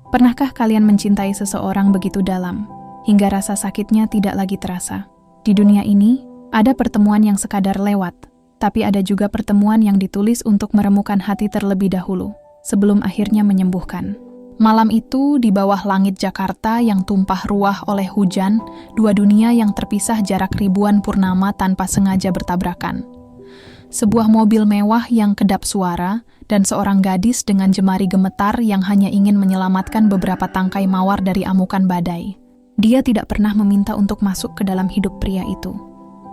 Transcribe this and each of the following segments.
Pernahkah kalian mencintai seseorang begitu dalam, hingga rasa sakitnya tidak lagi terasa? Di dunia ini, ada pertemuan yang sekadar lewat, tapi ada juga pertemuan yang ditulis untuk meremukan hati terlebih dahulu, sebelum akhirnya menyembuhkan. Malam itu, di bawah langit Jakarta yang tumpah ruah oleh hujan, dua dunia yang terpisah jarak ribuan purnama tanpa sengaja bertabrakan. Sebuah mobil mewah yang kedap suara, dan seorang gadis dengan jemari gemetar yang hanya ingin menyelamatkan beberapa tangkai mawar dari amukan badai. Dia tidak pernah meminta untuk masuk ke dalam hidup pria itu.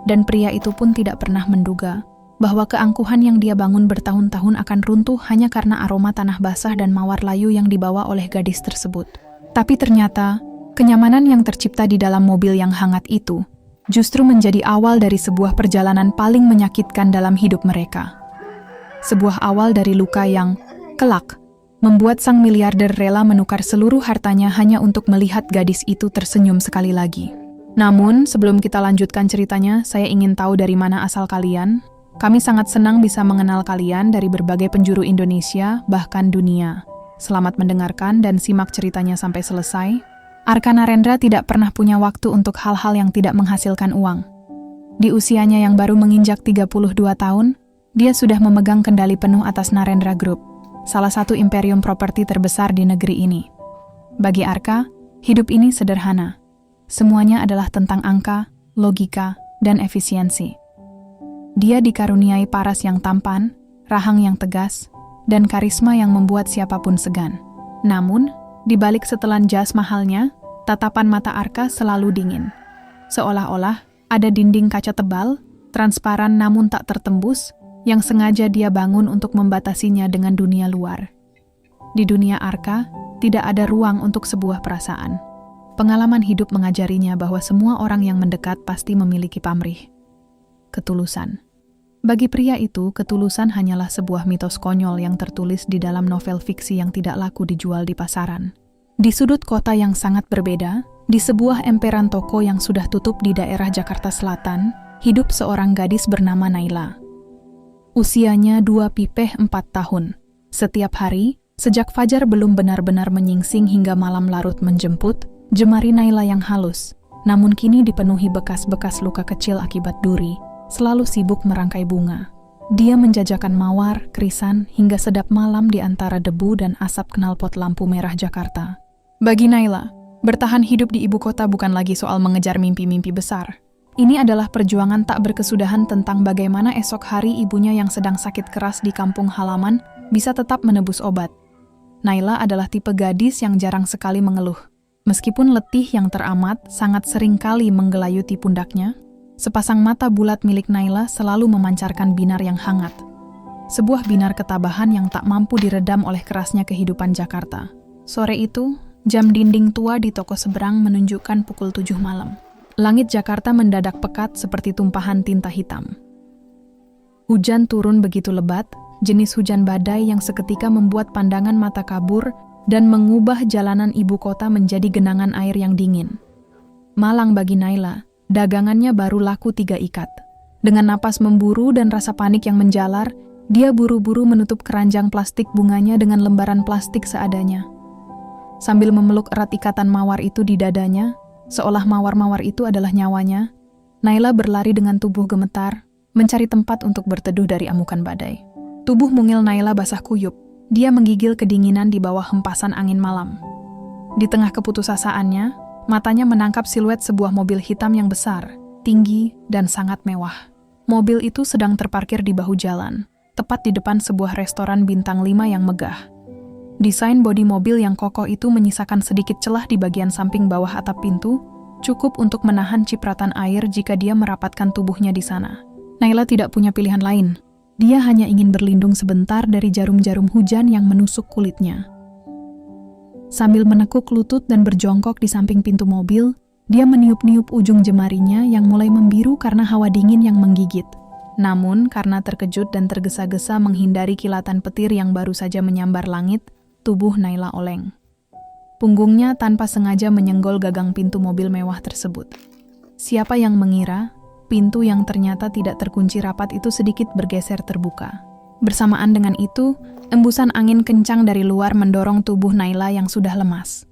Dan pria itu pun tidak pernah menduga bahwa keangkuhan yang dia bangun bertahun-tahun akan runtuh hanya karena aroma tanah basah dan mawar layu yang dibawa oleh gadis tersebut. Tapi ternyata, kenyamanan yang tercipta di dalam mobil yang hangat itu justru menjadi awal dari sebuah perjalanan paling menyakitkan dalam hidup mereka. Sebuah awal dari luka yang, kelak, membuat sang miliarder rela menukar seluruh hartanya hanya untuk melihat gadis itu tersenyum sekali lagi. Namun, sebelum kita lanjutkan ceritanya, saya ingin tahu dari mana asal kalian. Kami sangat senang bisa mengenal kalian dari berbagai penjuru Indonesia, bahkan dunia. Selamat mendengarkan dan simak ceritanya sampai selesai. Arka Narendra tidak pernah punya waktu untuk hal-hal yang tidak menghasilkan uang. Di usianya yang baru menginjak 32 tahun, dia sudah memegang kendali penuh atas Narendra Group, salah satu imperium properti terbesar di negeri ini. Bagi Arka, hidup ini sederhana. Semuanya adalah tentang angka, logika, dan efisiensi. Dia dikaruniai paras yang tampan, rahang yang tegas, dan karisma yang membuat siapapun segan. Namun, di balik setelan jas mahalnya, tatapan mata Arka selalu dingin. Seolah-olah ada dinding kaca tebal, transparan namun tak tertembus, yang sengaja dia bangun untuk membatasinya dengan dunia luar. Di dunia Arka, tidak ada ruang untuk sebuah perasaan. Pengalaman hidup mengajarinya bahwa semua orang yang mendekat pasti memiliki pamrih. Ketulusan. Bagi pria itu, ketulusan hanyalah sebuah mitos konyol yang tertulis di dalam novel fiksi yang tidak laku dijual di pasaran. Di sudut kota yang sangat berbeda, di sebuah emperan toko yang sudah tutup di daerah Jakarta Selatan, hidup seorang gadis bernama Naila. Usianya 4 tahun. Setiap hari, sejak fajar belum benar-benar menyingsing hingga malam larut menjemput, jemari Naila yang halus, namun kini dipenuhi bekas-bekas luka kecil akibat duri, selalu sibuk merangkai bunga. Dia menjajakan mawar, krisan, hingga sedap malam di antara debu dan asap knalpot lampu merah Jakarta. Bagi Naila, bertahan hidup di ibu kota bukan lagi soal mengejar mimpi-mimpi besar. Ini adalah perjuangan tak berkesudahan tentang bagaimana esok hari ibunya yang sedang sakit keras di kampung halaman bisa tetap menebus obat. Naila adalah tipe gadis yang jarang sekali mengeluh. Meskipun letih yang teramat sangat sering kali menggelayuti pundaknya, sepasang mata bulat milik Naila selalu memancarkan binar yang hangat. Sebuah binar ketabahan yang tak mampu diredam oleh kerasnya kehidupan Jakarta. Sore itu, jam dinding tua di toko seberang menunjukkan pukul 7 malam. Langit Jakarta mendadak pekat seperti tumpahan tinta hitam. Hujan turun begitu lebat, jenis hujan badai yang seketika membuat pandangan mata kabur dan mengubah jalanan ibu kota menjadi genangan air yang dingin. Malang bagi Naila, dagangannya baru laku 3 ikat. Dengan napas memburu dan rasa panik yang menjalar, dia buru-buru menutup keranjang plastik bunganya dengan lembaran plastik seadanya. Sambil memeluk erat ikatan mawar itu di dadanya, seolah mawar-mawar itu adalah nyawanya, Naila berlari dengan tubuh gemetar, mencari tempat untuk berteduh dari amukan badai. Tubuh mungil Naila basah kuyup, dia menggigil kedinginan di bawah hempasan angin malam. Di tengah keputusasaannya, matanya menangkap siluet sebuah mobil hitam yang besar, tinggi, dan sangat mewah. Mobil itu sedang terparkir di bahu jalan, tepat di depan sebuah restoran bintang 5 yang megah. Desain bodi mobil yang kokoh itu menyisakan sedikit celah di bagian samping bawah atap pintu, cukup untuk menahan cipratan air jika dia merapatkan tubuhnya di sana. Naila tidak punya pilihan lain. Dia hanya ingin berlindung sebentar dari jarum-jarum hujan yang menusuk kulitnya. Sambil menekuk lutut dan berjongkok di samping pintu mobil, dia meniup-niup ujung jemarinya yang mulai membiru karena hawa dingin yang menggigit. Namun, karena terkejut dan tergesa-gesa menghindari kilatan petir yang baru saja menyambar langit, tubuh Naila oleng. Punggungnya tanpa sengaja menyenggol gagang pintu mobil mewah tersebut. Siapa yang mengira, pintu yang ternyata tidak terkunci rapat itu sedikit bergeser terbuka. Bersamaan dengan itu, embusan angin kencang dari luar mendorong tubuh Naila yang sudah lemas.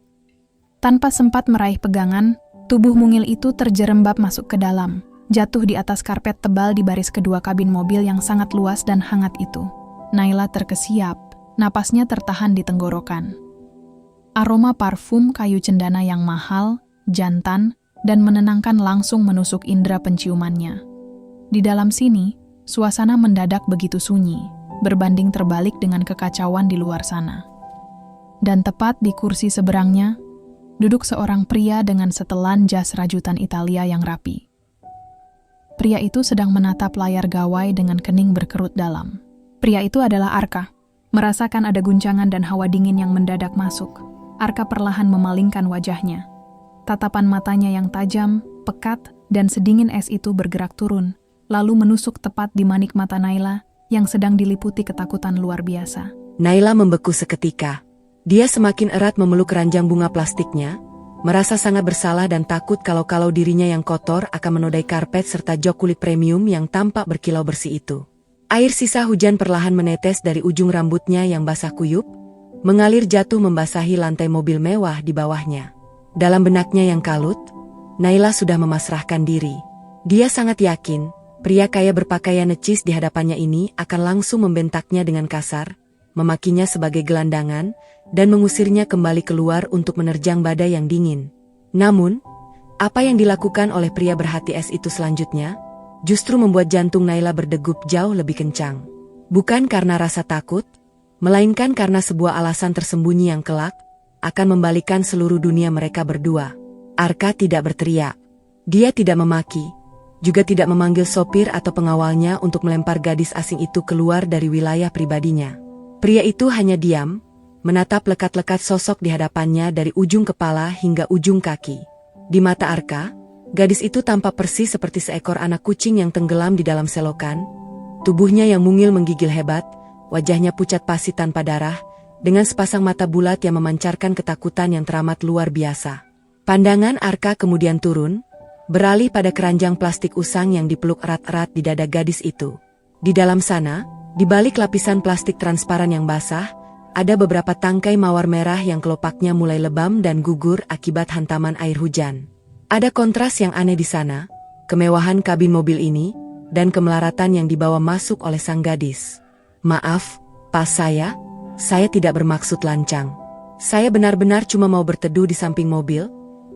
Tanpa sempat meraih pegangan, tubuh mungil itu terjerembab masuk ke dalam, jatuh di atas karpet tebal di baris kedua kabin mobil yang sangat luas dan hangat itu. Naila terkesiap, napasnya tertahan di tenggorokan. Aroma parfum kayu cendana yang mahal, jantan, dan menenangkan langsung menusuk indera penciumannya. Di dalam sini, suasana mendadak begitu sunyi, berbanding terbalik dengan kekacauan di luar sana. Dan tepat di kursi seberangnya, duduk seorang pria dengan setelan jas rajutan Italia yang rapi. Pria itu sedang menatap layar gawai dengan kening berkerut dalam. Pria itu adalah Arka. Merasakan ada guncangan dan hawa dingin yang mendadak masuk, Arka perlahan memalingkan wajahnya. Tatapan matanya yang tajam, pekat, dan sedingin es itu bergerak turun, lalu menusuk tepat di manik mata Naila yang sedang diliputi ketakutan luar biasa. Naila membeku seketika. Dia semakin erat memeluk keranjang bunga plastiknya, merasa sangat bersalah dan takut kalau dirinya yang kotor akan menodai karpet serta jok kulit premium yang tampak berkilau bersih itu. Air sisa hujan perlahan menetes dari ujung rambutnya yang basah kuyup, mengalir jatuh membasahi lantai mobil mewah di bawahnya. Dalam benaknya yang kalut, Naila sudah memasrahkan diri. Dia sangat yakin, pria kaya berpakaian necis di hadapannya ini akan langsung membentaknya dengan kasar, memakinya sebagai gelandangan, dan mengusirnya kembali keluar untuk menerjang badai yang dingin. Namun, apa yang dilakukan oleh pria berhati es itu selanjutnya, justru membuat jantung Naila berdegup jauh lebih kencang. Bukan karena rasa takut, melainkan karena sebuah alasan tersembunyi yang kelak akan membalikan seluruh dunia mereka berdua. Arka tidak berteriak. Dia tidak memaki, juga tidak memanggil sopir atau pengawalnya untuk melempar gadis asing itu keluar dari wilayah pribadinya. Pria itu hanya diam, menatap lekat-lekat sosok di hadapannya dari ujung kepala hingga ujung kaki. Di mata Arka, gadis itu tampak persis seperti seekor anak kucing yang tenggelam di dalam selokan. Tubuhnya yang mungil menggigil hebat, wajahnya pucat pasi tanpa darah, dengan sepasang mata bulat yang memancarkan ketakutan yang teramat luar biasa. Pandangan Arka kemudian turun, beralih pada keranjang plastik usang yang dipeluk erat-erat di dada gadis itu. Di dalam sana, di balik lapisan plastik transparan yang basah, ada beberapa tangkai mawar merah yang kelopaknya mulai lebam dan gugur akibat hantaman air hujan. Ada kontras yang aneh di sana, kemewahan kabin mobil ini, dan kemelaratan yang dibawa masuk oleh sang gadis. Maaf, pas saya tidak bermaksud lancang. Saya benar-benar cuma mau berteduh di samping mobil,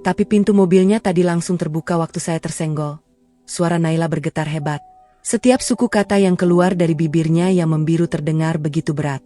tapi pintu mobilnya tadi langsung terbuka waktu saya tersenggol. Suara Naila bergetar hebat. Setiap suku kata yang keluar dari bibirnya yang membiru terdengar begitu berat.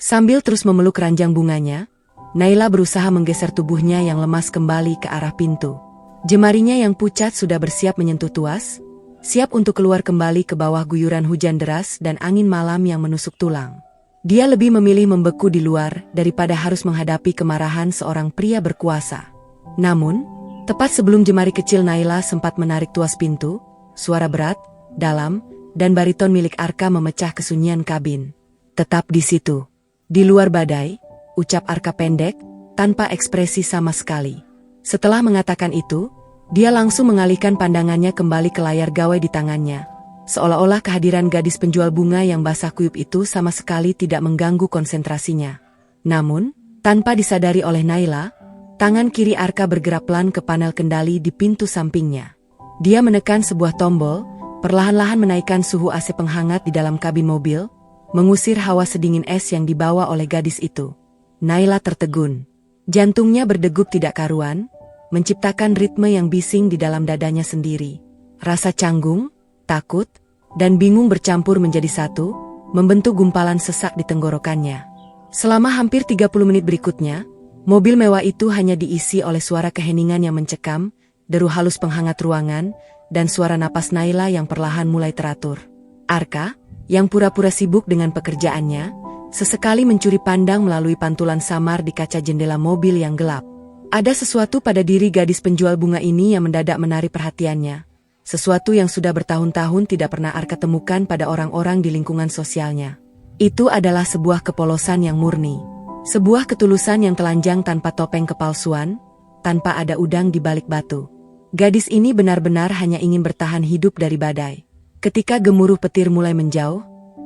Sambil terus memeluk keranjang bunganya, Naila berusaha menggeser tubuhnya yang lemas kembali ke arah pintu. Jemarinya yang pucat sudah bersiap menyentuh tuas, siap untuk keluar kembali ke bawah guyuran hujan deras dan angin malam yang menusuk tulang. Dia lebih memilih membeku di luar daripada harus menghadapi kemarahan seorang pria berkuasa. Namun, tepat sebelum jemari kecil Naila sempat menarik tuas pintu, suara berat, dalam, dan bariton milik Arka memecah kesunyian kabin. Tetap di situ. Di luar badai, ucap Arka pendek, tanpa ekspresi sama sekali. Setelah mengatakan itu, dia langsung mengalihkan pandangannya kembali ke layar gawai di tangannya. Seolah-olah kehadiran gadis penjual bunga yang basah kuyup itu sama sekali tidak mengganggu konsentrasinya. Namun, tanpa disadari oleh Naila, tangan kiri Arka bergerak pelan ke panel kendali di pintu sampingnya. Dia menekan sebuah tombol, perlahan-lahan menaikkan suhu AC penghangat di dalam kabin mobil, mengusir hawa sedingin es yang dibawa oleh gadis itu. Naila tertegun. Jantungnya berdegup tidak karuan, menciptakan ritme yang bising di dalam dadanya sendiri. Rasa canggung, takut, dan bingung bercampur menjadi satu, membentuk gumpalan sesak di tenggorokannya. Selama hampir 30 menit berikutnya, mobil mewah itu hanya diisi oleh suara keheningan yang mencekam, deru halus penghangat ruangan, dan suara napas Naila yang perlahan mulai teratur. Arka, yang pura-pura sibuk dengan pekerjaannya, sesekali mencuri pandang melalui pantulan samar di kaca jendela mobil yang gelap. Ada sesuatu pada diri gadis penjual bunga ini yang mendadak menarik perhatiannya. Sesuatu yang sudah bertahun-tahun tidak pernah Arka temukan pada orang-orang di lingkungan sosialnya. Itu adalah sebuah kepolosan yang murni. Sebuah ketulusan yang telanjang tanpa topeng kepalsuan, tanpa ada udang di balik batu. Gadis ini benar-benar hanya ingin bertahan hidup dari badai. Ketika gemuruh petir mulai menjauh,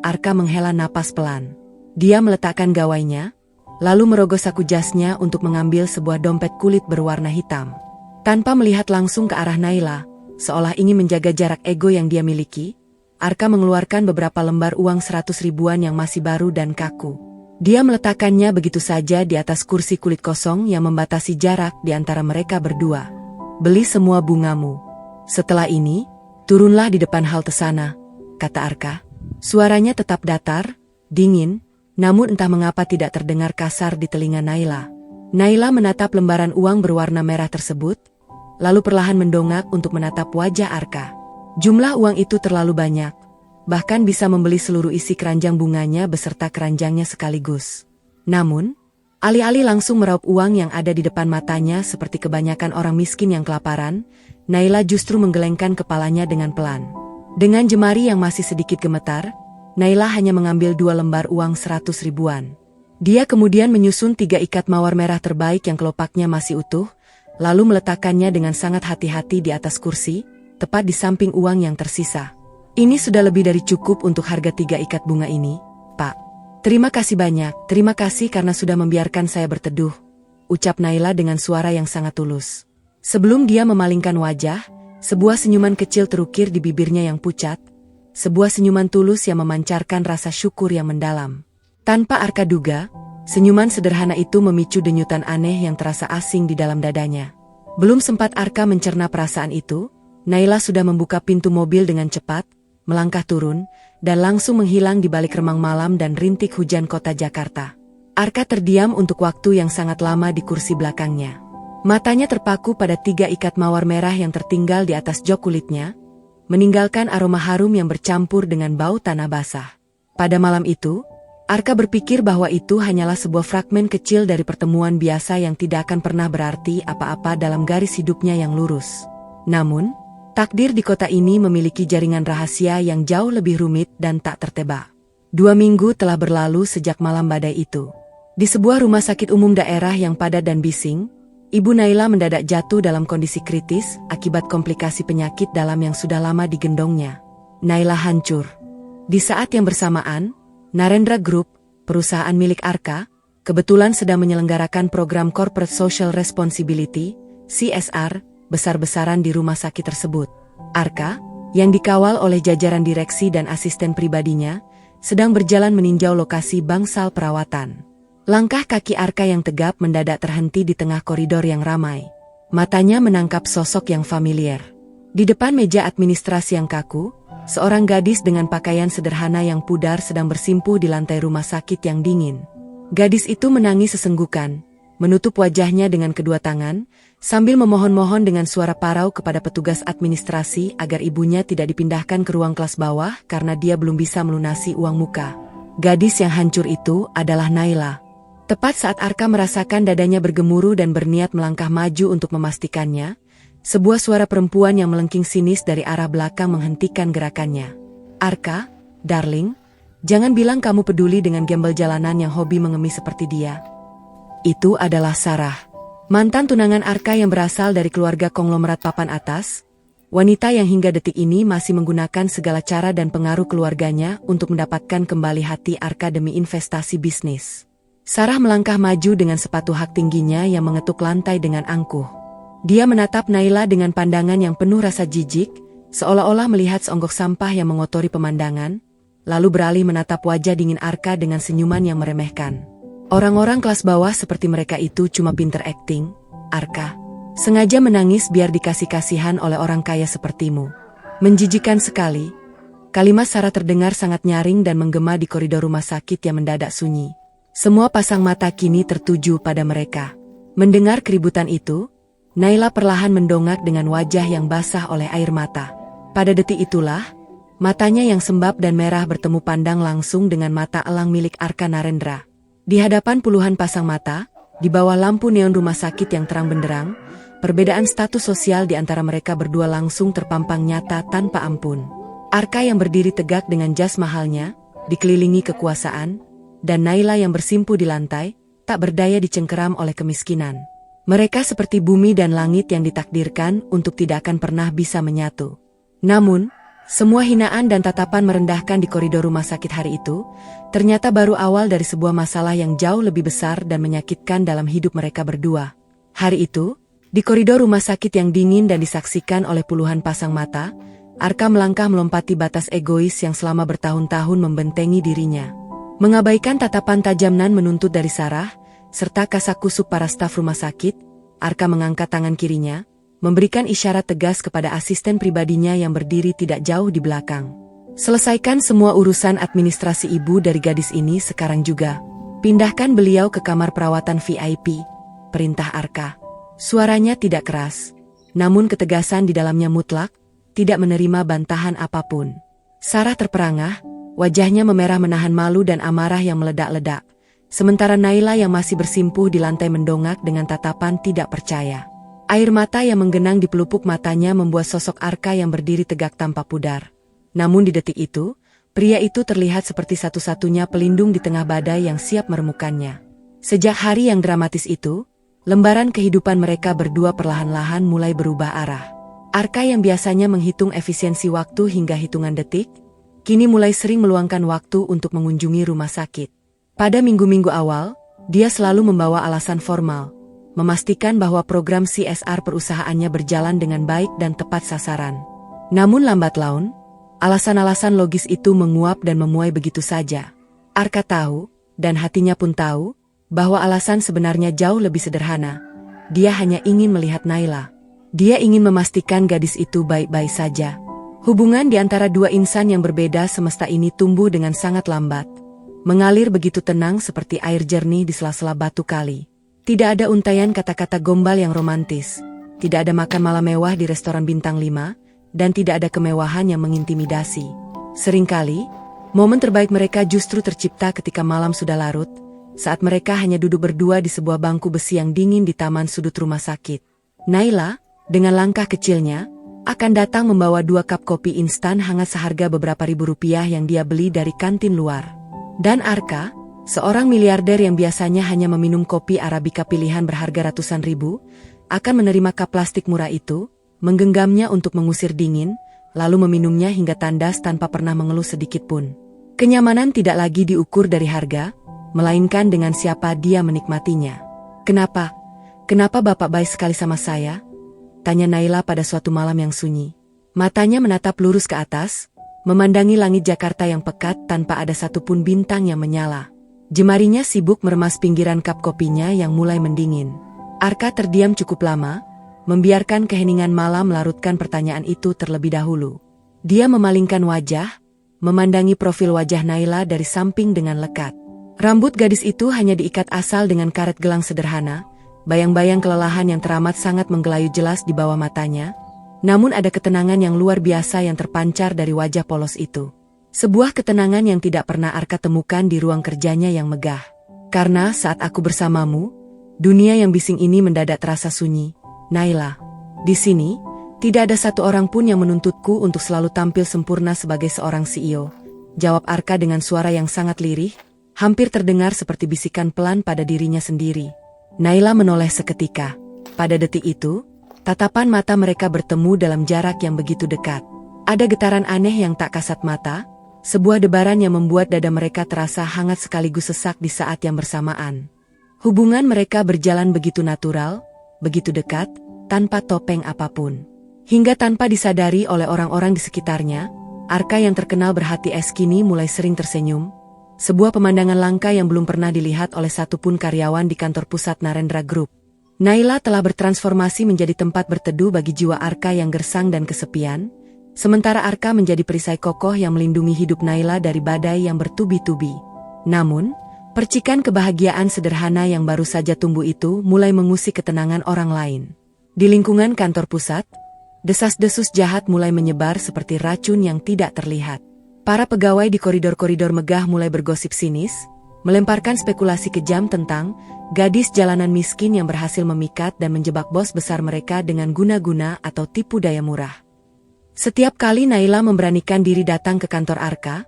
Arka menghela napas pelan. Dia meletakkan gawainya, lalu merogoh saku jasnya untuk mengambil sebuah dompet kulit berwarna hitam. Tanpa melihat langsung ke arah Naila, seolah ingin menjaga jarak ego yang dia miliki, Arka mengeluarkan beberapa lembar uang 100 ribuan yang masih baru dan kaku. Dia meletakkannya begitu saja di atas kursi kulit kosong yang membatasi jarak di antara mereka berdua. Beli semua bungamu. Setelah ini, turunlah di depan halte sana, kata Arka. Suaranya tetap datar, dingin, namun entah mengapa tidak terdengar kasar di telinga Naila. Naila menatap lembaran uang berwarna merah tersebut, lalu perlahan mendongak untuk menatap wajah Arka. Jumlah uang itu terlalu banyak, bahkan bisa membeli seluruh isi keranjang bunganya beserta keranjangnya sekaligus. Namun, alih-alih langsung meraup uang yang ada di depan matanya seperti kebanyakan orang miskin yang kelaparan, Naila justru menggelengkan kepalanya dengan pelan. Dengan jemari yang masih sedikit gemetar, Naila hanya mengambil 2 lembar uang 100 ribuan. Dia kemudian menyusun 3 ikat mawar merah terbaik yang kelopaknya masih utuh, lalu meletakkannya dengan sangat hati-hati di atas kursi, tepat di samping uang yang tersisa. Ini sudah lebih dari cukup untuk harga 3 ikat bunga ini, Pak. Terima kasih banyak, terima kasih karena sudah membiarkan saya berteduh, ucap Naila dengan suara yang sangat tulus. Sebelum dia memalingkan wajah, sebuah senyuman kecil terukir di bibirnya yang pucat, sebuah senyuman tulus yang memancarkan rasa syukur yang mendalam. Tanpa Arka duga, senyuman sederhana itu memicu denyutan aneh yang terasa asing di dalam dadanya. Belum sempat Arka mencerna perasaan itu, Naila sudah membuka pintu mobil dengan cepat, melangkah turun, dan langsung menghilang di balik remang malam dan rintik hujan kota Jakarta. Arka terdiam untuk waktu yang sangat lama di kursi belakangnya. Matanya terpaku pada 3 ikat mawar merah yang tertinggal di atas jok kulitnya, meninggalkan aroma harum yang bercampur dengan bau tanah basah. Pada malam itu, Arka berpikir bahwa itu hanyalah sebuah fragmen kecil dari pertemuan biasa yang tidak akan pernah berarti apa-apa dalam garis hidupnya yang lurus. Namun, takdir di kota ini memiliki jaringan rahasia yang jauh lebih rumit dan tak tertebak. 2 minggu telah berlalu sejak malam badai itu. Di sebuah rumah sakit umum daerah yang padat dan bising, Ibu Naila mendadak jatuh dalam kondisi kritis akibat komplikasi penyakit dalam yang sudah lama digendongnya. Naila hancur. Di saat yang bersamaan, Narendra Group, perusahaan milik Arka, kebetulan sedang menyelenggarakan program Corporate Social Responsibility, CSR, besar-besaran di rumah sakit tersebut. Arka, yang dikawal oleh jajaran direksi dan asisten pribadinya, sedang berjalan meninjau lokasi bangsal perawatan. Langkah kaki Arka yang tegap mendadak terhenti di tengah koridor yang ramai. Matanya menangkap sosok yang familiar. Di depan meja administrasi yang kaku, seorang gadis dengan pakaian sederhana yang pudar sedang bersimpuh di lantai rumah sakit yang dingin. Gadis itu menangis sesenggukan, menutup wajahnya dengan kedua tangan, sambil memohon-mohon dengan suara parau kepada petugas administrasi agar ibunya tidak dipindahkan ke ruang kelas bawah karena dia belum bisa melunasi uang muka. Gadis yang hancur itu adalah Naila. Tepat saat Arka merasakan dadanya bergemuruh dan berniat melangkah maju untuk memastikannya, sebuah suara perempuan yang melengking sinis dari arah belakang menghentikan gerakannya. Arka, darling, jangan bilang kamu peduli dengan gembel jalanan yang hobi mengemis seperti dia. Itu adalah Sarah, mantan tunangan Arka yang berasal dari keluarga konglomerat papan atas, wanita yang hingga detik ini masih menggunakan segala cara dan pengaruh keluarganya untuk mendapatkan kembali hati Arka demi investasi bisnis. Sarah melangkah maju dengan sepatu hak tingginya yang mengetuk lantai dengan angkuh. Dia menatap Naila dengan pandangan yang penuh rasa jijik, seolah-olah melihat seonggok sampah yang mengotori pemandangan, lalu beralih menatap wajah dingin Arka dengan senyuman yang meremehkan. Orang-orang kelas bawah seperti mereka itu cuma pinter acting, Arka. Sengaja menangis biar dikasih kasihan oleh orang kaya sepertimu. Menjijikan sekali. Kalimat Sarah terdengar sangat nyaring dan menggema di koridor rumah sakit yang mendadak sunyi. Semua pasang mata kini tertuju pada mereka. Mendengar keributan itu, Naila perlahan mendongak dengan wajah yang basah oleh air mata. Pada detik itulah, matanya yang sembab dan merah bertemu pandang langsung dengan mata elang milik Arka Narendra. Di hadapan puluhan pasang mata, di bawah lampu neon rumah sakit yang terang benderang, perbedaan status sosial di antara mereka berdua langsung terpampang nyata tanpa ampun. Arka yang berdiri tegak dengan jas mahalnya, dikelilingi kekuasaan, dan Naila yang bersimpuh di lantai, tak berdaya dicengkeram oleh kemiskinan. Mereka seperti bumi dan langit yang ditakdirkan untuk tidak akan pernah bisa menyatu. Namun, Semua hinaan dan tatapan merendahkan di koridor rumah sakit hari itu, ternyata baru awal dari sebuah masalah yang jauh lebih besar dan menyakitkan dalam hidup mereka berdua. Hari itu, di koridor rumah sakit yang dingin dan disaksikan oleh puluhan pasang mata, Arka melangkah melompati batas egois yang selama bertahun-tahun membentengi dirinya. Mengabaikan tatapan tajam nan menuntut dari Sarah, serta kasakusuk para staf rumah sakit, Arka mengangkat tangan kirinya, memberikan isyarat tegas kepada asisten pribadinya yang berdiri tidak jauh di belakang. Selesaikan semua urusan administrasi ibu dari gadis ini sekarang juga. Pindahkan beliau ke kamar perawatan VIP, perintah Arka. Suaranya tidak keras, namun ketegasan di dalamnya mutlak, tidak menerima bantahan apapun. Sarah terperangah, wajahnya memerah menahan malu dan amarah yang meledak-ledak. Sementara Naila yang masih bersimpuh di lantai mendongak dengan tatapan tidak percaya. Air mata yang menggenang di pelupuk matanya membuat sosok Arka yang berdiri tegak tanpa pudar. Namun di detik itu, pria itu terlihat seperti satu-satunya pelindung di tengah badai yang siap meremukannya. Sejak hari yang dramatis itu, lembaran kehidupan mereka berdua perlahan-lahan mulai berubah arah. Arka yang biasanya menghitung efisiensi waktu hingga hitungan detik, kini mulai sering meluangkan waktu untuk mengunjungi rumah sakit. Pada minggu-minggu awal, dia selalu membawa alasan formal, memastikan bahwa program CSR perusahaannya berjalan dengan baik dan tepat sasaran. Namun lambat laun, alasan-alasan logis itu menguap dan memuai begitu saja. Arka tahu, dan hatinya pun tahu, bahwa alasan sebenarnya jauh lebih sederhana. Dia hanya ingin melihat Naila. Dia ingin memastikan gadis itu baik-baik saja. Hubungan di antara dua insan yang berbeda semesta ini tumbuh dengan sangat lambat. Mengalir begitu tenang seperti air jernih di sela-sela batu kali. Tidak ada untaian kata-kata gombal yang romantis. Tidak ada makan malam mewah di restoran bintang 5, dan tidak ada kemewahan yang mengintimidasi. Seringkali, momen terbaik mereka justru tercipta ketika malam sudah larut, saat mereka hanya duduk berdua di sebuah bangku besi yang dingin di taman sudut rumah sakit. Naila, dengan langkah kecilnya, akan datang membawa 2 cup kopi instan hangat seharga beberapa ribu rupiah yang dia beli dari kantin luar. Dan Arka, seorang miliarder yang biasanya hanya meminum kopi Arabica pilihan berharga ratusan ribu, akan menerima cup plastik murah itu, menggenggamnya untuk mengusir dingin, lalu meminumnya hingga tandas tanpa pernah mengeluh sedikit pun. Kenyamanan tidak lagi diukur dari harga, melainkan dengan siapa dia menikmatinya. Kenapa? Kenapa Bapak baik sekali sama saya? Tanya Naila pada suatu malam yang sunyi. Matanya menatap lurus ke atas, memandangi langit Jakarta yang pekat tanpa ada satupun bintang yang menyala. Jemarinya sibuk meremas pinggiran cup kopinya yang mulai mendingin. Arka terdiam cukup lama, membiarkan keheningan malam melarutkan pertanyaan itu terlebih dahulu. Dia memalingkan wajah, memandangi profil wajah Naila dari samping dengan lekat. Rambut gadis itu hanya diikat asal dengan karet gelang sederhana, bayang-bayang kelelahan yang teramat sangat menggelayu jelas di bawah matanya. Namun ada ketenangan yang luar biasa yang terpancar dari wajah polos itu. Sebuah ketenangan yang tidak pernah Arka temukan di ruang kerjanya yang megah. Karena saat aku bersamamu, dunia yang bising ini mendadak terasa sunyi. Naila, di sini, tidak ada satu orang pun yang menuntutku untuk selalu tampil sempurna sebagai seorang CEO. Jawab Arka dengan suara yang sangat lirih, hampir terdengar seperti bisikan pelan pada dirinya sendiri. Naila menoleh seketika. Pada detik itu, tatapan mata mereka bertemu dalam jarak yang begitu dekat. Ada getaran aneh yang tak kasat mata, sebuah debaran yang membuat dada mereka terasa hangat sekaligus sesak di saat yang bersamaan. Hubungan mereka berjalan begitu natural, begitu dekat, tanpa topeng apapun. Hingga tanpa disadari oleh orang-orang di sekitarnya, Arka yang terkenal berhati es kini mulai sering tersenyum. Sebuah pemandangan langka yang belum pernah dilihat oleh satupun karyawan di kantor pusat Narendra Group. Naila telah bertransformasi menjadi tempat berteduh bagi jiwa Arka yang gersang dan kesepian, sementara Arka menjadi perisai kokoh yang melindungi hidup Naila dari badai yang bertubi-tubi. Namun, percikan kebahagiaan sederhana yang baru saja tumbuh itu mulai mengusik ketenangan orang lain. Di lingkungan kantor pusat, desas-desus jahat mulai menyebar seperti racun yang tidak terlihat. Para pegawai di koridor-koridor megah mulai bergosip sinis, melemparkan spekulasi kejam tentang gadis jalanan miskin yang berhasil memikat dan menjebak bos besar mereka dengan guna-guna atau tipu daya murah. Setiap kali Naila memberanikan diri datang ke kantor Arka,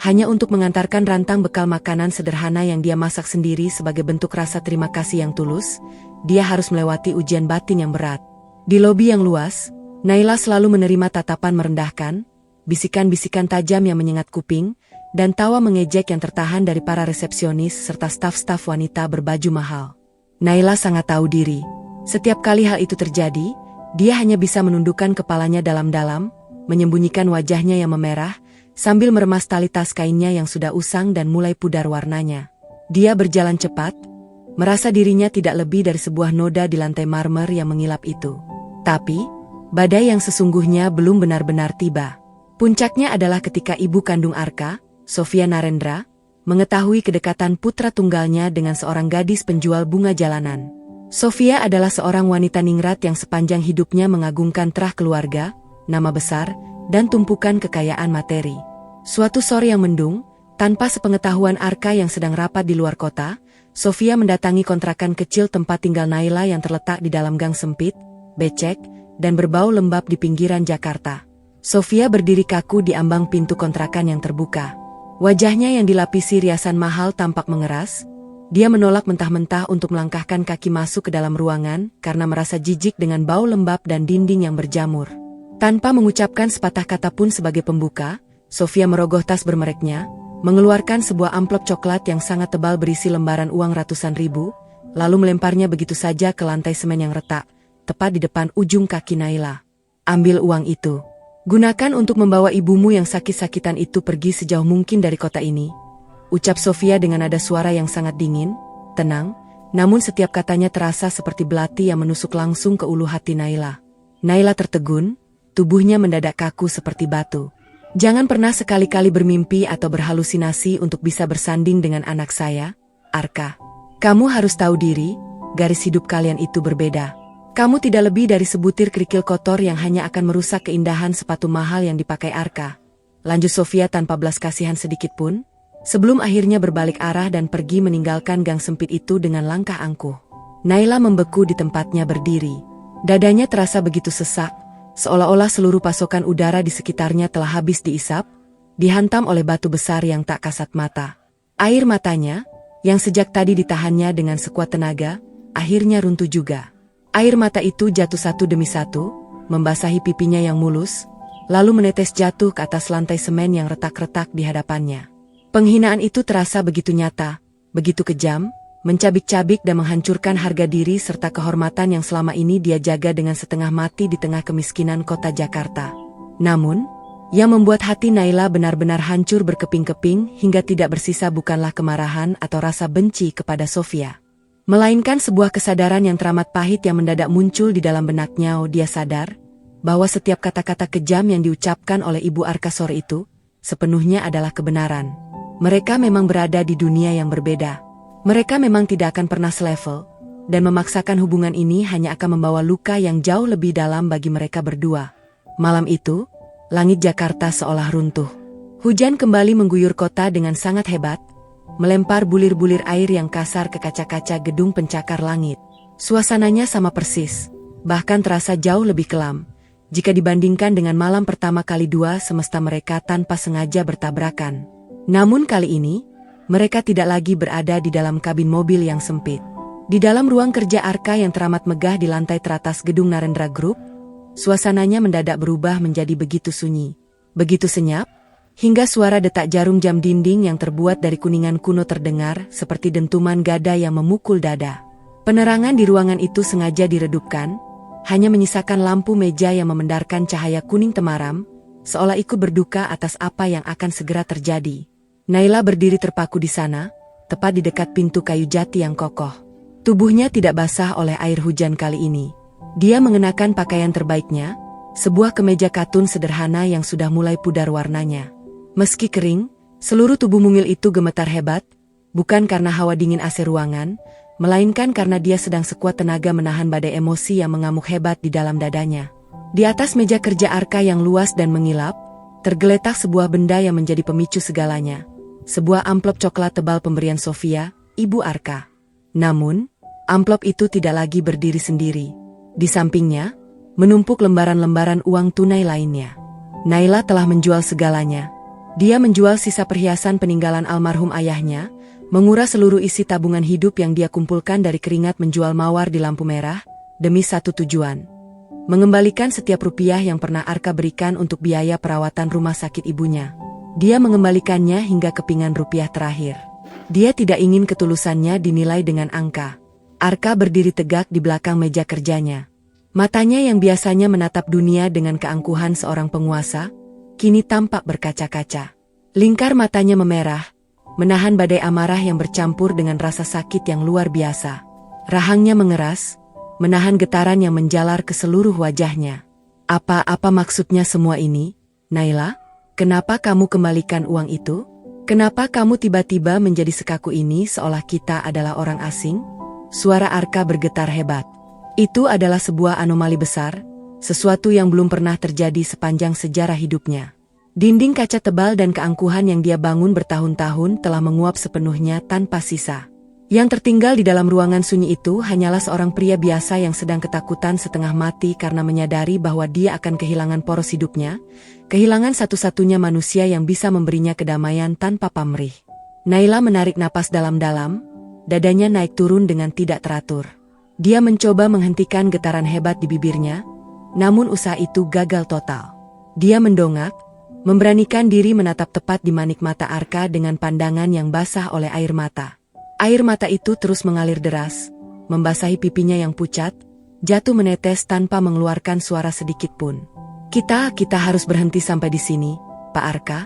hanya untuk mengantarkan rantang bekal makanan sederhana yang dia masak sendiri sebagai bentuk rasa terima kasih yang tulus, dia harus melewati ujian batin yang berat. Di lobi yang luas, Naila selalu menerima tatapan merendahkan, bisikan-bisikan tajam yang menyengat kuping, dan tawa mengejek yang tertahan dari para resepsionis serta staf-staf wanita berbaju mahal. Naila sangat tahu diri. Setiap kali hal itu terjadi, dia hanya bisa menundukkan kepalanya dalam-dalam, menyembunyikan wajahnya yang memerah, sambil meremas tali tas kainnya yang sudah usang dan mulai pudar warnanya. Dia berjalan cepat, merasa dirinya tidak lebih dari sebuah noda di lantai marmer yang mengilap itu. Tapi, badai yang sesungguhnya belum benar-benar tiba. Puncaknya adalah ketika ibu kandung Arka, Sofia Narendra, mengetahui kedekatan putra tunggalnya dengan seorang gadis penjual bunga jalanan. Sofia adalah seorang wanita ningrat yang sepanjang hidupnya mengagungkan terah keluarga, nama besar, dan tumpukan kekayaan materi. Suatu sore yang mendung, tanpa sepengetahuan Arka yang sedang rapat di luar kota, Sofia mendatangi kontrakan kecil tempat tinggal Naila yang terletak di dalam gang sempit, becek, dan berbau lembab di pinggiran Jakarta. Sofia berdiri kaku di ambang pintu kontrakan yang terbuka. Wajahnya yang dilapisi riasan mahal tampak mengeras. Dia menolak mentah-mentah untuk melangkahkan kaki masuk ke dalam ruangan karena merasa jijik dengan bau lembab dan dinding yang berjamur. Tanpa mengucapkan sepatah kata pun sebagai pembuka, Sofia merogoh tas bermereknya, mengeluarkan sebuah amplop coklat yang sangat tebal berisi lembaran uang ratusan ribu, lalu melemparnya begitu saja ke lantai semen yang retak, tepat di depan ujung kaki Naila. "Ambil uang itu. Gunakan untuk membawa ibumu yang sakit-sakitan itu pergi sejauh mungkin dari kota ini," ucap Sofia dengan nada suara yang sangat dingin, tenang, namun setiap katanya terasa seperti belati yang menusuk langsung ke ulu hati Naila. Naila tertegun, tubuhnya mendadak kaku seperti batu. "Jangan pernah sekali-kali bermimpi atau berhalusinasi untuk bisa bersanding dengan anak saya, Arka. Kamu harus tahu diri, garis hidup kalian itu berbeda. Kamu tidak lebih dari sebutir kerikil kotor yang hanya akan merusak keindahan sepatu mahal yang dipakai Arka," lanjut Sofia tanpa belas kasihan sedikit pun, sebelum akhirnya berbalik arah dan pergi meninggalkan gang sempit itu dengan langkah angkuh. Naila membeku di tempatnya berdiri. Dadanya terasa begitu sesak, seolah-olah seluruh pasokan udara di sekitarnya telah habis diisap, dihantam oleh batu besar yang tak kasat mata. Air matanya, yang sejak tadi ditahannya dengan sekuat tenaga, akhirnya runtuh juga. Air mata itu jatuh satu demi satu, membasahi pipinya yang mulus, lalu menetes jatuh ke atas lantai semen yang retak-retak di hadapannya. Penghinaan itu terasa begitu nyata, begitu kejam, mencabik-cabik dan menghancurkan harga diri serta kehormatan yang selama ini dia jaga dengan setengah mati di tengah kemiskinan kota Jakarta. Namun, yang membuat hati Naila benar-benar hancur berkeping-keping hingga tidak bersisa bukanlah kemarahan atau rasa benci kepada Sofia, melainkan sebuah kesadaran yang teramat pahit yang mendadak muncul di dalam benaknya. Dia sadar bahwa setiap kata-kata kejam yang diucapkan oleh Ibu Arka sore itu sepenuhnya adalah kebenaran. Mereka memang berada di dunia yang berbeda. Mereka memang tidak akan pernah selevel, dan memaksakan hubungan ini hanya akan membawa luka yang jauh lebih dalam bagi mereka berdua. Malam itu, langit Jakarta seolah runtuh. Hujan kembali mengguyur kota dengan sangat hebat, melempar bulir-bulir air yang kasar ke kaca-kaca gedung pencakar langit. Suasananya sama persis, bahkan terasa jauh lebih kelam, jika dibandingkan dengan malam pertama kali dua semesta mereka tanpa sengaja bertabrakan. Namun kali ini, mereka tidak lagi berada di dalam kabin mobil yang sempit. Di dalam ruang kerja Arka yang teramat megah di lantai teratas gedung Narendra Group, suasananya mendadak berubah menjadi begitu sunyi, begitu senyap, hingga suara detak jarum jam dinding yang terbuat dari kuningan kuno terdengar seperti dentuman gada yang memukul dada. Penerangan di ruangan itu sengaja diredupkan, hanya menyisakan lampu meja yang memendarkan cahaya kuning temaram, seolah ikut berduka atas apa yang akan segera terjadi. Naila berdiri terpaku di sana, tepat di dekat pintu kayu jati yang kokoh. Tubuhnya tidak basah oleh air hujan kali ini. Dia mengenakan pakaian terbaiknya, sebuah kemeja katun sederhana yang sudah mulai pudar warnanya. Meski kering, seluruh tubuh mungil itu gemetar hebat, bukan karena hawa dingin AC ruangan, melainkan karena dia sedang sekuat tenaga menahan badai emosi yang mengamuk hebat di dalam dadanya. Di atas meja kerja Arka yang luas dan mengilap, tergeletak sebuah benda yang menjadi pemicu segalanya. Sebuah amplop coklat tebal pemberian Sofia, Ibu Arka. Namun, amplop itu tidak lagi berdiri sendiri. Di sampingnya, menumpuk lembaran-lembaran uang tunai lainnya. Naila telah menjual segalanya. Dia menjual sisa perhiasan peninggalan almarhum ayahnya, menguras seluruh isi tabungan hidup yang dia kumpulkan dari keringat menjual mawar di lampu merah, demi satu tujuan. mengembalikan setiap rupiah yang pernah Arka berikan untuk biaya perawatan rumah sakit ibunya. Dia mengembalikannya hingga kepingan rupiah terakhir. Dia tidak ingin ketulusannya dinilai dengan angka. Arka berdiri tegak di belakang meja kerjanya. Matanya yang biasanya menatap dunia dengan keangkuhan seorang penguasa, kini tampak berkaca-kaca. Lingkar matanya memerah, menahan badai amarah yang bercampur dengan rasa sakit yang luar biasa. Rahangnya mengeras, menahan getaran yang menjalar ke seluruh wajahnya. Apa maksudnya semua ini, Naila? Kenapa kamu kembalikan uang itu? Kenapa kamu tiba-tiba menjadi sekaku ini seolah kita adalah orang asing? Suara Arka bergetar hebat. Itu adalah sebuah anomali besar, sesuatu yang belum pernah terjadi sepanjang sejarah hidupnya. Dinding kaca tebal dan keangkuhan yang dia bangun bertahun-tahun telah menguap sepenuhnya tanpa sisa. Yang tertinggal di dalam ruangan sunyi itu hanyalah seorang pria biasa yang sedang ketakutan setengah mati karena menyadari bahwa dia akan kehilangan poros hidupnya, kehilangan satu-satunya manusia yang bisa memberinya kedamaian tanpa pamrih. Naila menarik napas dalam-dalam, dadanya naik turun dengan tidak teratur. Dia mencoba menghentikan getaran hebat di bibirnya, namun usaha itu gagal total. Dia mendongak, memberanikan diri menatap tepat di manik mata Arka dengan pandangan yang basah oleh air mata. Air mata itu terus mengalir deras, membasahi pipinya yang pucat, jatuh menetes tanpa mengeluarkan suara sedikit pun. Kita harus berhenti sampai di sini, Pak Arka,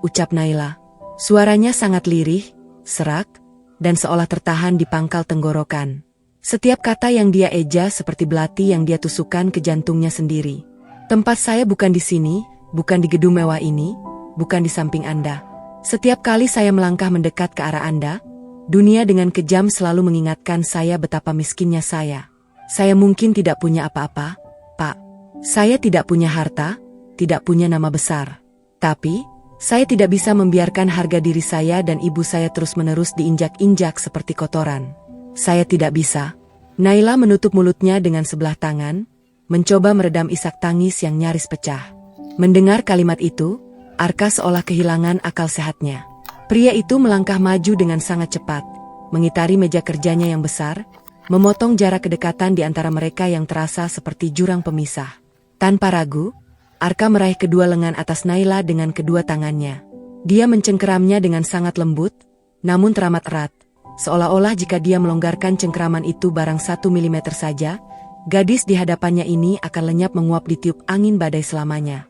ucap Naila. Suaranya sangat lirih, serak, dan seolah tertahan di pangkal tenggorokan. Setiap kata yang dia eja seperti belati yang dia tusukkan ke jantungnya sendiri. Tempat saya bukan di sini, bukan di gedung mewah ini, bukan di samping Anda. Setiap kali saya melangkah mendekat ke arah Anda, dunia dengan kejam selalu mengingatkan saya betapa miskinnya saya. Saya mungkin tidak punya apa-apa, Pak. Saya tidak punya harta, tidak punya nama besar. Tapi, saya tidak bisa membiarkan harga diri saya dan ibu saya terus-menerus diinjak-injak seperti kotoran. Saya tidak bisa. Naila menutup mulutnya dengan sebelah tangan, mencoba meredam isak tangis yang nyaris pecah. Mendengar kalimat itu, Arka seolah kehilangan akal sehatnya. Pria itu melangkah maju dengan sangat cepat, mengitari meja kerjanya yang besar, memotong jarak kedekatan di antara mereka yang terasa seperti jurang pemisah. Tanpa ragu, Arka meraih kedua lengan atas Naila dengan kedua tangannya. Dia mencengkeramnya dengan sangat lembut, namun teramat erat, seolah-olah jika dia melonggarkan cengkeraman itu barang 1 milimeter saja, gadis di hadapannya ini akan lenyap menguap di tiup angin badai selamanya.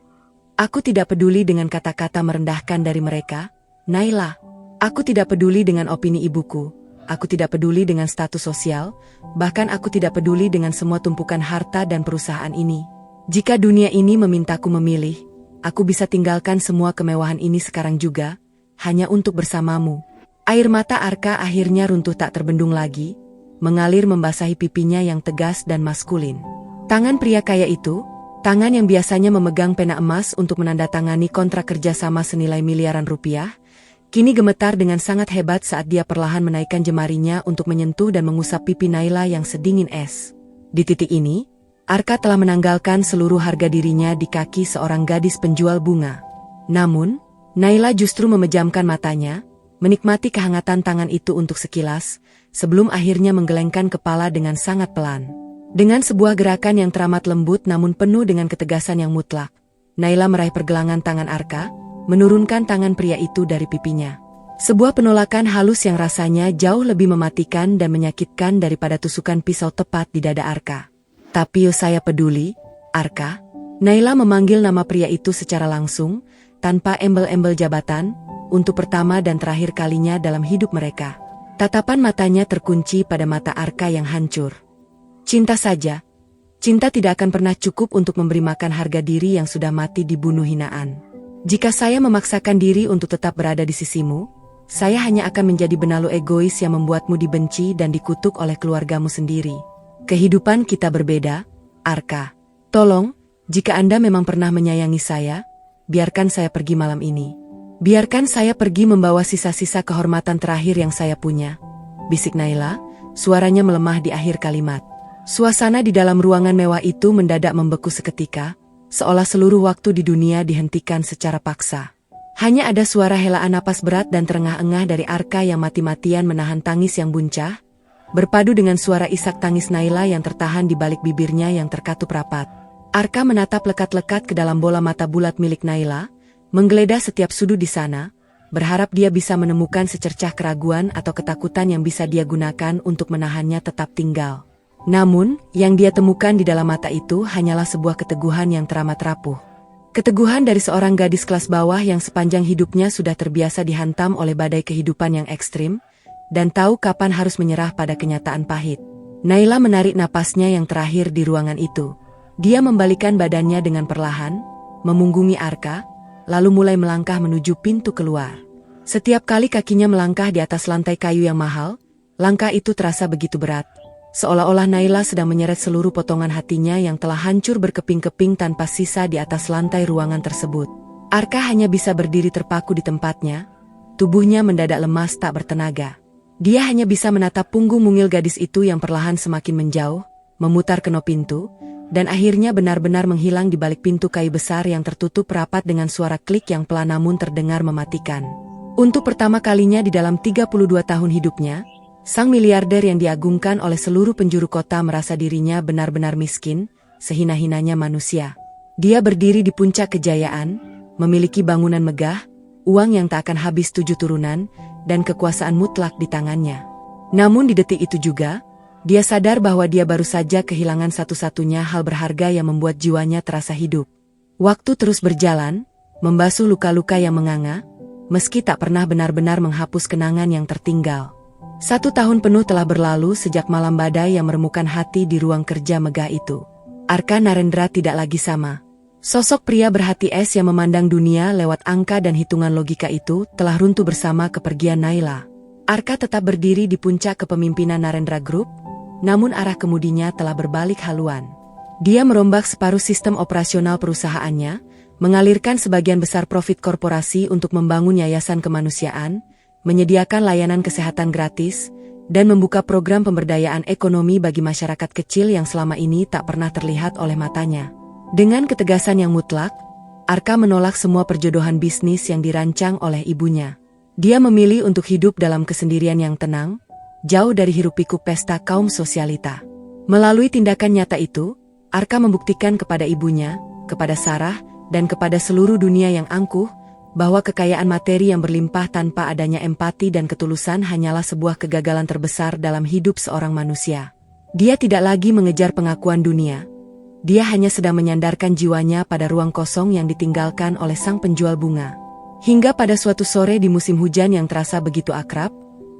Aku tidak peduli dengan kata-kata merendahkan dari mereka, Naila. Aku tidak peduli dengan opini ibuku. Aku tidak peduli dengan status sosial. Bahkan aku tidak peduli dengan semua tumpukan harta dan perusahaan ini. Jika dunia ini memintaku memilih, aku bisa tinggalkan semua kemewahan ini sekarang juga, hanya untuk bersamamu. Air mata Arka akhirnya runtuh tak terbendung lagi, mengalir membasahi pipinya yang tegas dan maskulin. Tangan pria kaya itu, tangan yang biasanya memegang pena emas untuk menandatangani kontrak kerjasama senilai miliaran rupiah, kini gemetar dengan sangat hebat saat dia perlahan menaikkan jemarinya untuk menyentuh dan mengusap pipi Naila yang sedingin es. Di titik ini, Arka telah menanggalkan seluruh harga dirinya di kaki seorang gadis penjual bunga. Namun, Naila justru memejamkan matanya, menikmati kehangatan tangan itu untuk sekilas, sebelum akhirnya menggelengkan kepala dengan sangat pelan. Dengan sebuah gerakan yang teramat lembut namun penuh dengan ketegasan yang mutlak, Naila meraih pergelangan tangan Arka, menurunkan tangan pria itu dari pipinya. Sebuah penolakan halus yang rasanya jauh lebih mematikan dan menyakitkan daripada tusukan pisau tepat di dada Arka. Tapi saya peduli, Arka. Naila memanggil nama pria itu secara langsung, tanpa embel-embel jabatan, untuk pertama dan terakhir kalinya dalam hidup mereka. Tatapan matanya terkunci pada mata Arka yang hancur. Cinta saja. Cinta tidak akan pernah cukup untuk memberi makan harga diri yang sudah mati dibunuh hinaan. Jika saya memaksakan diri untuk tetap berada di sisimu, saya hanya akan menjadi benalu egois yang membuatmu dibenci dan dikutuk oleh keluargamu sendiri. Kehidupan kita berbeda, Arka. Tolong, jika Anda memang pernah menyayangi saya, biarkan saya pergi malam ini. Biarkan saya pergi membawa sisa-sisa kehormatan terakhir yang saya punya. Bisik Naila, suaranya melemah di akhir kalimat. Suasana di dalam ruangan mewah itu mendadak membeku seketika, seolah seluruh waktu di dunia dihentikan secara paksa. Hanya ada suara helaan napas berat dan terengah-engah dari Arka yang mati-matian menahan tangis yang buncah, berpadu dengan suara isak tangis Naila yang tertahan di balik bibirnya yang terkatup rapat. Arka menatap lekat-lekat ke dalam bola mata bulat milik Naila, menggeledah setiap sudut di sana, berharap dia bisa menemukan secercah keraguan atau ketakutan yang bisa dia gunakan untuk menahannya tetap tinggal. Namun, yang dia temukan di dalam mata itu hanyalah sebuah keteguhan yang teramat rapuh. Keteguhan dari seorang gadis kelas bawah yang sepanjang hidupnya sudah terbiasa dihantam oleh badai kehidupan yang ekstrim, dan tahu kapan harus menyerah pada kenyataan pahit. Naila menarik napasnya yang terakhir di ruangan itu. Dia membalikkan badannya dengan perlahan, memunggungi Arka, lalu mulai melangkah menuju pintu keluar. Setiap kali kakinya melangkah di atas lantai kayu yang mahal, langkah itu terasa begitu berat. Seolah-olah Naila sedang menyeret seluruh potongan hatinya yang telah hancur berkeping-keping tanpa sisa di atas lantai ruangan tersebut. Arka hanya bisa berdiri terpaku di tempatnya, tubuhnya mendadak lemas tak bertenaga. Dia hanya bisa menatap punggung mungil gadis itu yang perlahan semakin menjauh, memutar kenop pintu, dan akhirnya benar-benar menghilang di balik pintu kayu besar yang tertutup rapat dengan suara klik yang pelan namun terdengar mematikan. Untuk pertama kalinya di dalam 32 tahun hidupnya, sang miliarder yang diagungkan oleh seluruh penjuru kota merasa dirinya benar-benar miskin, sehina-hinanya manusia. Dia berdiri di puncak kejayaan, memiliki bangunan megah, uang yang tak akan habis 7 turunan, dan kekuasaan mutlak di tangannya. Namun di detik itu juga, dia sadar bahwa dia baru saja kehilangan satu-satunya hal berharga yang membuat jiwanya terasa hidup. Waktu terus berjalan, membasuh luka-luka yang menganga, meski tak pernah benar-benar menghapus kenangan yang tertinggal. 1 tahun penuh telah berlalu sejak malam badai yang meremukkan hati di ruang kerja megah itu. Arka Narendra tidak lagi sama. Sosok pria berhati es yang memandang dunia lewat angka dan hitungan logika itu telah runtuh bersama kepergian Naila. Arka tetap berdiri di puncak kepemimpinan Narendra Group, namun arah kemudinya telah berbalik haluan. Dia merombak separuh sistem operasional perusahaannya, mengalirkan sebagian besar profit korporasi untuk membangun yayasan kemanusiaan, menyediakan layanan kesehatan gratis, dan membuka program pemberdayaan ekonomi bagi masyarakat kecil yang selama ini tak pernah terlihat oleh matanya. Dengan ketegasan yang mutlak, Arka menolak semua perjodohan bisnis yang dirancang oleh ibunya. Dia memilih untuk hidup dalam kesendirian yang tenang, jauh dari hiruk-pikuk pesta kaum sosialita. Melalui tindakan nyata itu, Arka membuktikan kepada ibunya, kepada Sarah, dan kepada seluruh dunia yang angkuh, bahwa kekayaan materi yang berlimpah tanpa adanya empati dan ketulusan hanyalah sebuah kegagalan terbesar dalam hidup seorang manusia. Dia tidak lagi mengejar pengakuan dunia. Dia hanya sedang menyandarkan jiwanya pada ruang kosong yang ditinggalkan oleh sang penjual bunga. Hingga pada suatu sore di musim hujan yang terasa begitu akrab,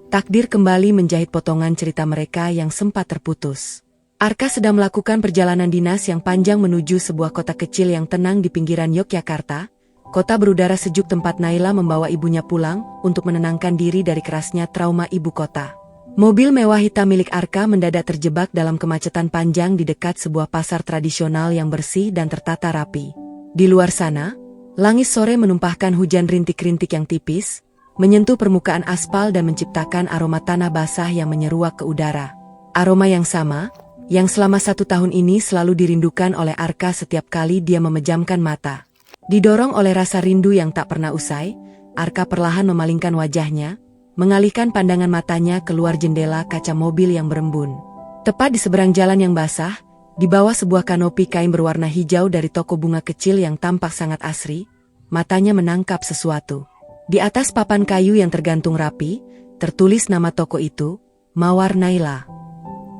takdir kembali menjahit potongan cerita mereka yang sempat terputus. Arka sedang melakukan perjalanan dinas yang panjang menuju sebuah kota kecil yang tenang di pinggiran Yogyakarta, kota berudara sejuk tempat Naila membawa ibunya pulang untuk menenangkan diri dari kerasnya trauma ibu kota. Mobil mewah hitam milik Arka mendadak terjebak dalam kemacetan panjang di dekat sebuah pasar tradisional yang bersih dan tertata rapi. Di luar sana, langit sore menumpahkan hujan rintik-rintik yang tipis, menyentuh permukaan aspal dan menciptakan aroma tanah basah yang menyeruak ke udara. Aroma yang sama, yang selama 1 tahun ini selalu dirindukan oleh Arka setiap kali dia memejamkan mata. Didorong oleh rasa rindu yang tak pernah usai, Arka perlahan memalingkan wajahnya, mengalihkan pandangan matanya keluar jendela kaca mobil yang berembun. Tepat di seberang jalan yang basah, di bawah sebuah kanopi kain berwarna hijau dari toko bunga kecil yang tampak sangat asri, matanya menangkap sesuatu. Di atas papan kayu yang tergantung rapi, tertulis nama toko itu, Mawar Naila.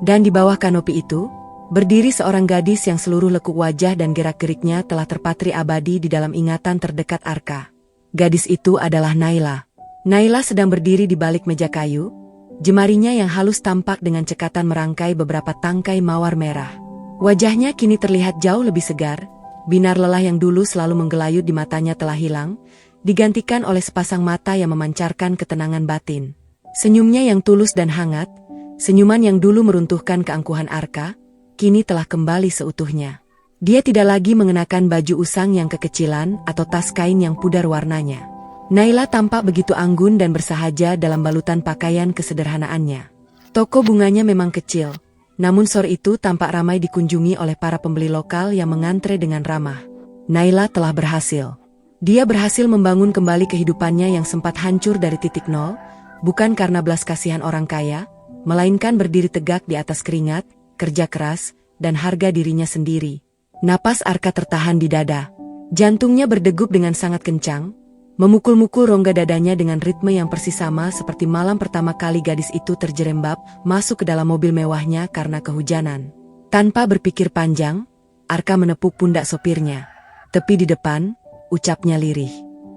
Dan di bawah kanopi itu, berdiri seorang gadis yang seluruh lekuk wajah dan gerak-geriknya telah terpatri abadi di dalam ingatan terdekat Arka. Gadis itu adalah Naila. Naila sedang berdiri di balik meja kayu, jemarinya yang halus tampak dengan cekatan merangkai beberapa tangkai mawar merah. Wajahnya kini terlihat jauh lebih segar, binar lelah yang dulu selalu menggelayut di matanya telah hilang, digantikan oleh sepasang mata yang memancarkan ketenangan batin. Senyumnya yang tulus dan hangat, senyuman yang dulu meruntuhkan keangkuhan Arka, kini telah kembali seutuhnya. Dia tidak lagi mengenakan baju usang yang kekecilan atau tas kain yang pudar warnanya. Naila tampak begitu anggun dan bersahaja dalam balutan pakaian kesederhanaannya. Toko bunganya memang kecil, namun sore itu tampak ramai dikunjungi oleh para pembeli lokal yang mengantre dengan ramah. Naila telah berhasil. Dia berhasil membangun kembali kehidupannya yang sempat hancur dari titik nol, bukan karena belas kasihan orang kaya, melainkan berdiri tegak di atas keringat, kerja keras, dan harga dirinya sendiri. Napas Arka tertahan di dada. Jantungnya berdegup dengan sangat kencang, memukul-mukul rongga dadanya dengan ritme yang persis sama seperti malam pertama kali gadis itu terjerembab masuk ke dalam mobil mewahnya karena kehujanan. Tanpa berpikir panjang, Arka menepuk pundak sopirnya. Tepi di depan, ucapnya lirih.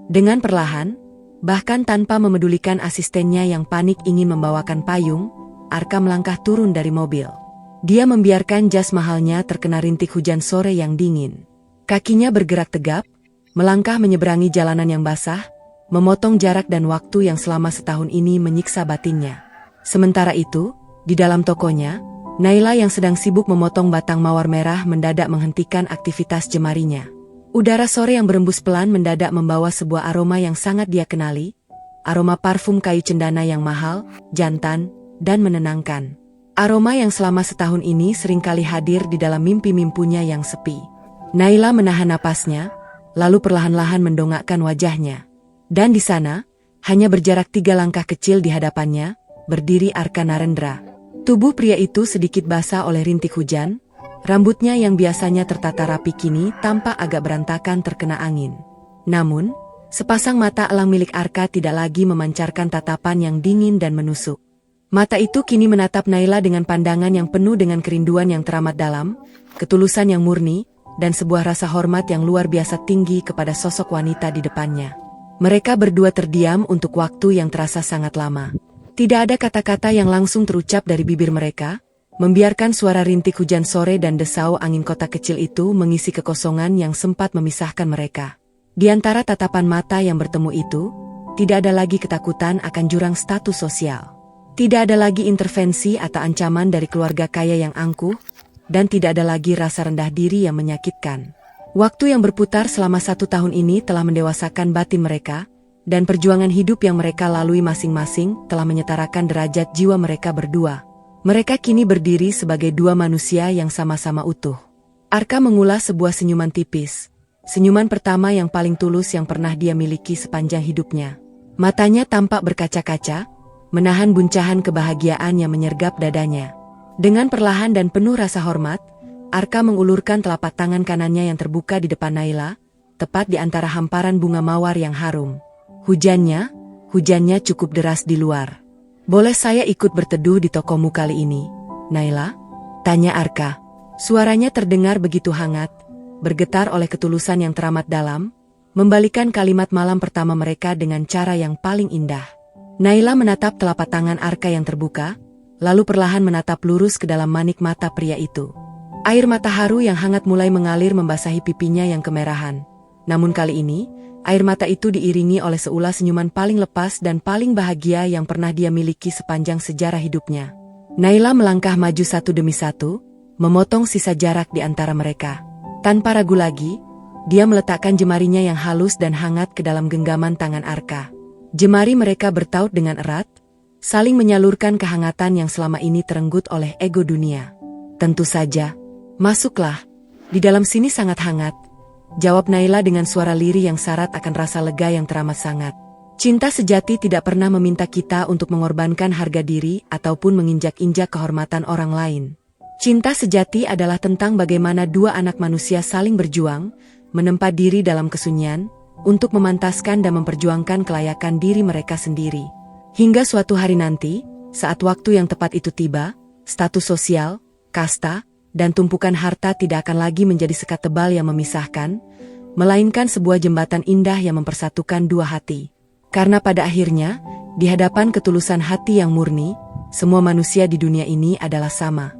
Dengan perlahan, bahkan tanpa memedulikan asistennya yang panik ingin membawakan payung, Arka melangkah turun dari mobil. Dia membiarkan jas mahalnya terkena rintik hujan sore yang dingin. Kakinya bergerak tegap, melangkah menyeberangi jalanan yang basah, memotong jarak dan waktu yang selama setahun ini menyiksa batinnya. Sementara itu, di dalam tokonya, Naila yang sedang sibuk memotong batang mawar merah mendadak menghentikan aktivitas jemarinya. Udara sore yang berembus pelan mendadak membawa sebuah aroma yang sangat dia kenali, aroma parfum kayu cendana yang mahal, jantan, dan menenangkan. Aroma yang selama setahun ini seringkali hadir di dalam mimpi-mimpunya yang sepi. Naila menahan napasnya, lalu perlahan-lahan mendongakkan wajahnya. Dan di sana, hanya berjarak 3 langkah kecil di hadapannya, berdiri Arka Narendra. Tubuh pria itu sedikit basah oleh rintik hujan, rambutnya yang biasanya tertata rapi kini tampak agak berantakan terkena angin. Namun, sepasang mata elang milik Arka tidak lagi memancarkan tatapan yang dingin dan menusuk. Mata itu kini menatap Naila dengan pandangan yang penuh dengan kerinduan yang teramat dalam, ketulusan yang murni, dan sebuah rasa hormat yang luar biasa tinggi kepada sosok wanita di depannya. Mereka berdua terdiam untuk waktu yang terasa sangat lama. Tidak ada kata-kata yang langsung terucap dari bibir mereka, membiarkan suara rintik hujan sore dan desau angin kota kecil itu mengisi kekosongan yang sempat memisahkan mereka. Di antara tatapan mata yang bertemu itu, tidak ada lagi ketakutan akan jurang status sosial. Tidak ada lagi intervensi atau ancaman dari keluarga kaya yang angkuh, dan tidak ada lagi rasa rendah diri yang menyakitkan. Waktu yang berputar selama 1 tahun ini telah mendewasakan batin mereka, dan perjuangan hidup yang mereka lalui masing-masing telah menyetarakan derajat jiwa mereka berdua. Mereka kini berdiri sebagai 2 manusia yang sama-sama utuh. Arka mengulas sebuah senyuman tipis, senyuman pertama yang paling tulus yang pernah dia miliki sepanjang hidupnya. Matanya tampak berkaca-kaca, menahan buncahan kebahagiaan yang menyergap dadanya. Dengan perlahan dan penuh rasa hormat, Arka mengulurkan telapak tangan kanannya yang terbuka di depan Naila, tepat di antara hamparan bunga mawar yang harum. Hujannya cukup deras di luar. "Boleh saya ikut berteduh di tokomu kali ini, Naila?" tanya Arka. Suaranya terdengar begitu hangat, bergetar oleh ketulusan yang teramat dalam, membalikan kalimat malam pertama mereka dengan cara yang paling indah. Naila menatap telapak tangan Arka yang terbuka, lalu perlahan menatap lurus ke dalam manik mata pria itu. Air mata haru yang hangat mulai mengalir membasahi pipinya yang kemerahan. Namun kali ini, air mata itu diiringi oleh seulas senyuman paling lepas dan paling bahagia yang pernah dia miliki sepanjang sejarah hidupnya. Naila melangkah maju satu demi satu, memotong sisa jarak di antara mereka. Tanpa ragu lagi, dia meletakkan jemarinya yang halus dan hangat ke dalam genggaman tangan Arka. Jemari mereka bertaut dengan erat, saling menyalurkan kehangatan yang selama ini terenggut oleh ego dunia. "Tentu saja. Masuklah. Di dalam sini sangat hangat," jawab Naila dengan suara lirih yang syarat akan rasa lega yang teramat sangat. "Cinta sejati tidak pernah meminta kita untuk mengorbankan harga diri ataupun menginjak-injak kehormatan orang lain. Cinta sejati adalah tentang bagaimana 2 anak manusia saling berjuang, menempa diri dalam kesunyian, untuk memantaskan dan memperjuangkan kelayakan diri mereka sendiri. Hingga suatu hari nanti, saat waktu yang tepat itu tiba, status sosial, kasta, dan tumpukan harta tidak akan lagi menjadi sekat tebal yang memisahkan, melainkan sebuah jembatan indah yang mempersatukan 2 hati. Karena pada akhirnya, di hadapan ketulusan hati yang murni, semua manusia di dunia ini adalah sama."